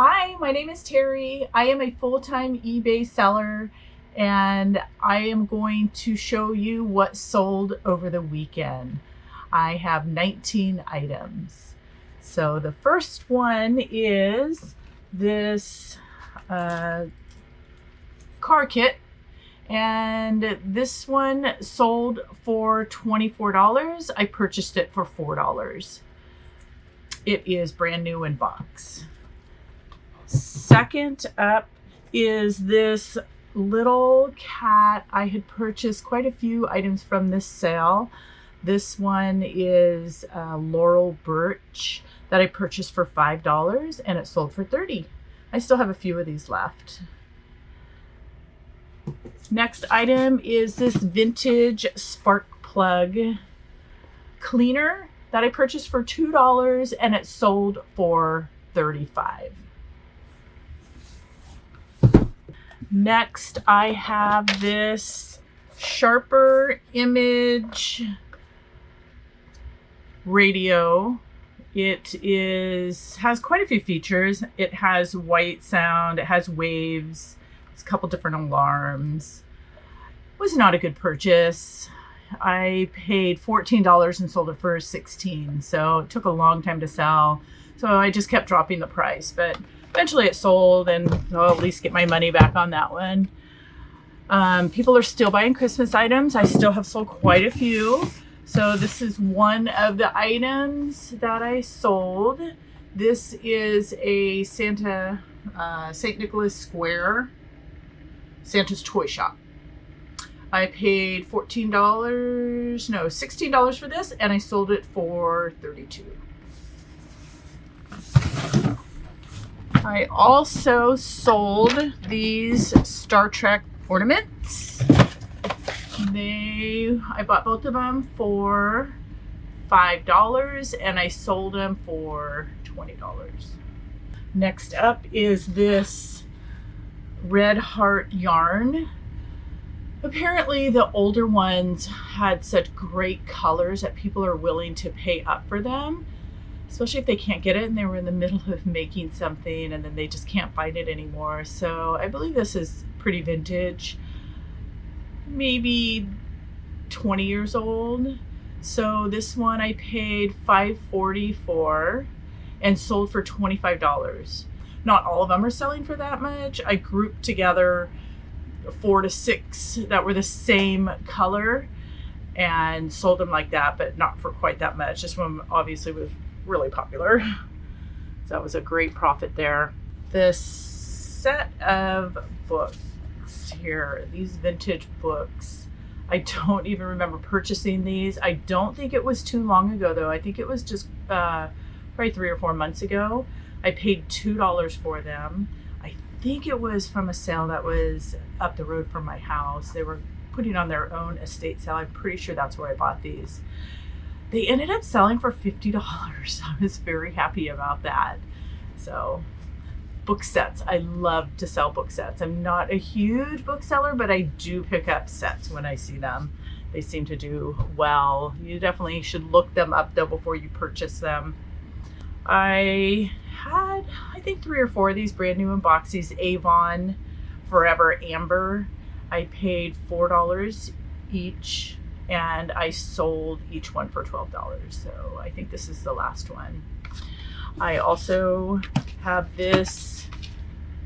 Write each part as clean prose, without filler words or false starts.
Hi, my name is Terry. I am a full-time eBay seller and I am going to show you what sold over the weekend. I have 19 items. So the first one is this car kit, and this one sold for $24. I purchased it for $4. It is brand new in box. Second up is this little cat. I had purchased quite a few items from this sale. This one is Laurel Birch that I purchased for $5 and it sold for $30. I still have a few of these left. Next item is this vintage spark plug cleaner that I purchased for $2 and it sold for $35. Next, I have this Sharper Image radio. It has quite a few features. It has white sound, it has waves, it's a couple different alarms. It was not a good purchase. I paid $14 and sold it for $16, so it took a long time to sell. So I just kept dropping the price, but eventually it sold and I'll at least get my money back on that one. People are still buying Christmas items. I still have sold quite a few. So this is one of the items that I sold. This is a Santa, St. Nicholas Square, Santa's toy shop. I paid $16 for this and I sold it for $32. I also sold these Star Trek ornaments. I bought both of them for $5 and I sold them for $20. Next up is this Red Heart yarn. Apparently the older ones had such great colors that people are willing to pay up for them, especially if they can't get it and they were in the middle of making something and then they just can't find it anymore. So I believe this is pretty vintage, maybe 20 years old. So this one I paid $5.40 for and sold for $25. Not all of them are selling for that much. I grouped together 4 to 6 that were the same color and sold them like that, but not for quite that much. This one obviously was really popular, so that was a great profit there. This set of books here, these vintage books, I don't even remember purchasing these. I don't think it was too long ago though. I think it was just probably 3 or 4 months ago. I paid $2 for them. I think it was from a sale that was up the road from my house. They were putting on their own estate sale. I'm pretty sure that's where I bought these. They ended up selling for $50. I was very happy about that. So book sets, I love to sell book sets. I'm not a huge bookseller, but I do pick up sets when I see them. They seem to do well. You definitely should look them up though before you purchase them. I had, I think 3 or 4 of these brand new in boxes, Avon Forever Amber. I paid $4 each and I sold each one for $12. So I think this is the last one. I also have this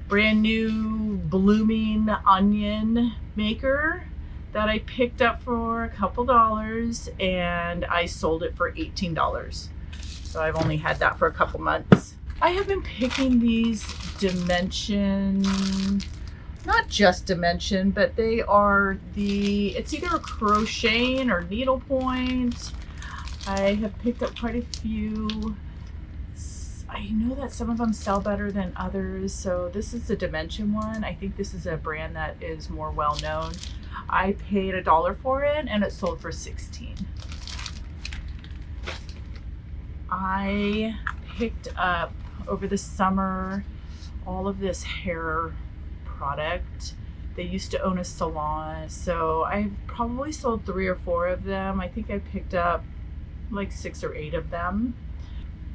brand new blooming onion maker that I picked up for a couple dollars and I sold it for $18. So I've only had that for a couple months. I have been picking these Dimension, not just Dimension, but they are it's either a crocheting or needlepoint. I have picked up quite a few. I know that some of them sell better than others. So this is the Dimension one. I think this is a brand that is more well known. I paid $1 for it and it sold for $16. I picked up over the summer all of this hair product. They used to own a salon, so I probably sold 3 or 4 of them. I think I picked up like 6 or 8 of them.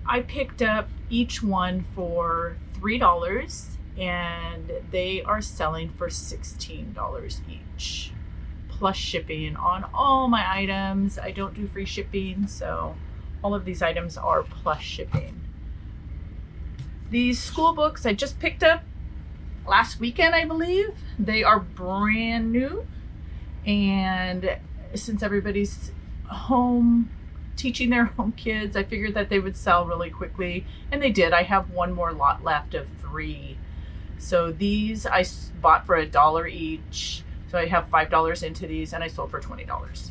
I picked up each one for $3 and they are selling for $16 each, plus shipping on all my items. I don't do free shipping, so all of these items are plus shipping. These school books I just picked up last weekend, I believe. They are brand new, and since everybody's home teaching their home kids, I figured that they would sell really quickly, and they did. I have one more lot left of 3. So these I bought for $1 each. So I have $5 into these, and I sold for $20.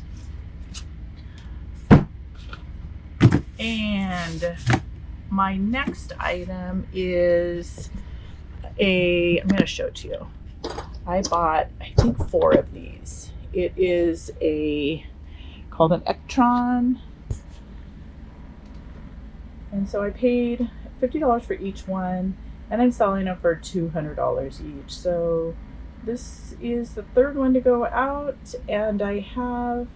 And my next item is I'm going to show it to you. I bought, I think, 4 of these. It is called an Eektron. And so I paid $50 for each one, and I'm selling them for $200 each. So this is the 3rd one to go out, and I have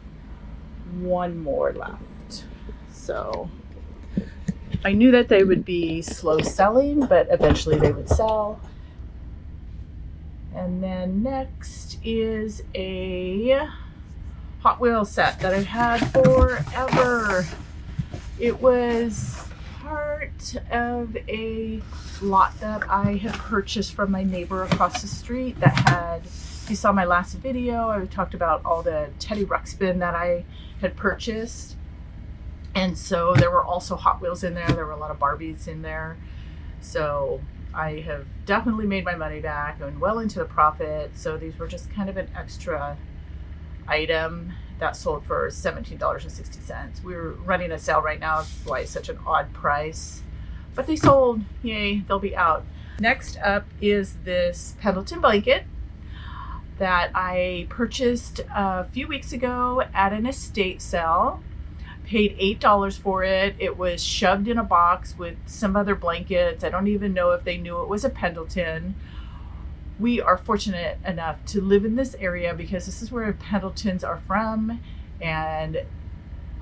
1 more left. So I knew that they would be slow selling, but eventually they would sell. And then next is a Hot Wheels set that I've had forever. It was part of a lot that I had purchased from my neighbor across the street that had, if you saw my last video, I talked about all the Teddy Ruxpin that I had purchased. And so there were also Hot Wheels in there. There were a lot of Barbies in there. So I have definitely made my money back, going well into the profit. So these were just kind of an extra item that sold for $17.60. We're running a sale right now. That's why it's such an odd price. But they sold. Yay, they'll be out. Next up is this Pendleton Blanket that I purchased a few weeks ago at an estate sale. Paid $8 for it. It was shoved in a box with some other blankets. I don't even know if they knew it was a Pendleton. We are fortunate enough to live in this area because this is where Pendletons are from, and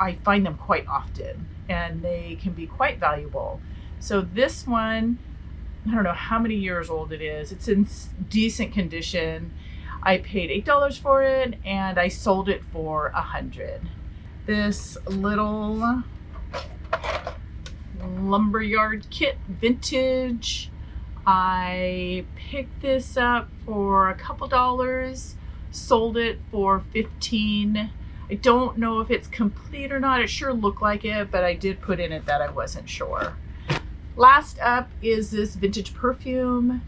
I find them quite often, and they can be quite valuable. So this one, I don't know how many years old it is. It's in decent condition. I paid $8 for it, and I sold it for $100. This little Lumberyard Kit vintage, I picked this up for a couple dollars, sold it for $15. I don't know if it's complete or not. It sure looked like it, but I did put in it that I wasn't sure. Last up is this vintage perfume.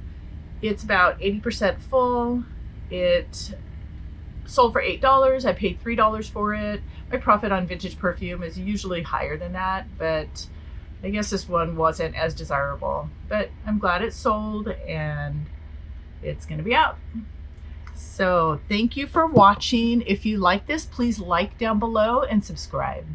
It's about 80% full. It sold for $8. I paid $3 for it. My profit on vintage perfume is usually higher than that, but I guess this one wasn't as desirable. But I'm glad it sold, and it's going to be out. So thank you for watching. If you like this, please like down below and subscribe.